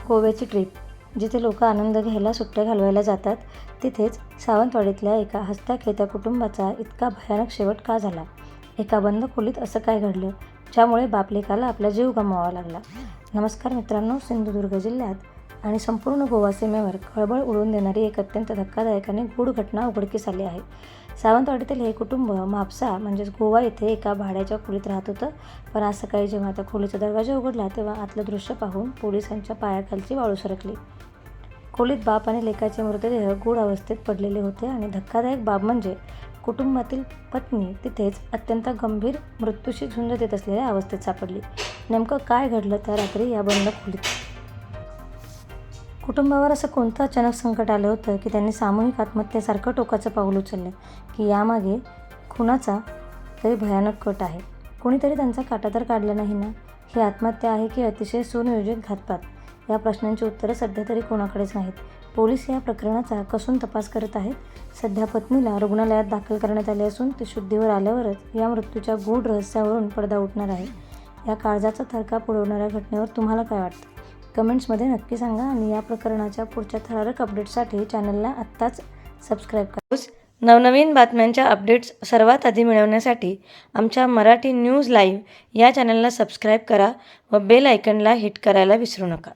गोव्याची ट्रिप जिथे लोक आनंद घ्यायला सुट्ट्या घालवायला जातात, तिथेच सावंतवाडीतल्या एका हसत्या-खेळत्या कुटुंबाचा इतका भयानक शेवट का झाला? एका बंद खोलीत असं काय घडलं, ज्यामुळे बापलेकाला आपला जीव गमवावा लागला? नमस्कार मित्रांनो, सिंधुदुर्ग जिल्ह्यात आणि संपूर्ण गोवा सीमेवर खळबळ उडवून देणारी एक अत्यंत धक्कादायक आणि गूढ घटना उघडकीस आली आहे. सावंतवाडीतील हे कुटुंब म्हापसा म्हणजेच गोवा येथे एका भाड्याच्या खोलीत राहत होतं. पण आज सकाळी जेव्हा त्या खोलीचा दरवाजा उघडला, तेव्हा आतलं दृश्य पाहून पोलिसांच्या पायाखालची वाळू सरकली. खोलीत बाप आणि लेकाचे मृतदेह गूढ अवस्थेत पडलेले होते आणि धक्कादायक बाब म्हणजे कुटुंबातील पत्नी तिथेच अत्यंत गंभीर मृत्यूशी झुंज देत असलेल्या अवस्थेत सापडली. नेमकं काय घडलं त्या रात्री या बंद खोलीत? कुटुंबावर असं कोणतं अचानक संकट आलं होतं की त्यांनी सामूहिक आत्महत्येसारखं टोकाचं पाऊल उचललं, की यामागे खुनाचा तरी भयानक कट आहे? कोणीतरी त्यांचा काटा तर काढला नाही ना? ही आत्महत्या आहे की अतिशय सुनियोजित घातपात? या प्रश्नांची उत्तरं सध्या तरी कोणाकडेच नाहीत. पोलीस या प्रकरणाचा कसून तपास करत आहेत. सध्या पत्नीला रुग्णालयात दाखल करण्यात आले असून ती शुद्धीवर आल्यावरच या मृत्यूच्या गूढ रहस्यावरून पडदा उठणार आहे. या काळजाचा थरकाप उडवणाऱ्या घटनेवर तुम्हाला काय वाटतं? कमेंट्समध्ये नक्की सांगा आणि या प्रकरणाच्या पुढच्या थरारक अपडेट्ससाठी चॅनलला आत्ताच सबस्क्राईब करा. नवनवीन बातम्यांच्या अपडेट्स सर्वात आधी मिळवण्यासाठी आमच्या मराठी न्यूज लाईव्ह या चॅनलला सबस्क्राईब करा व बेल आयकॉनला हिट करायला विसरू नका.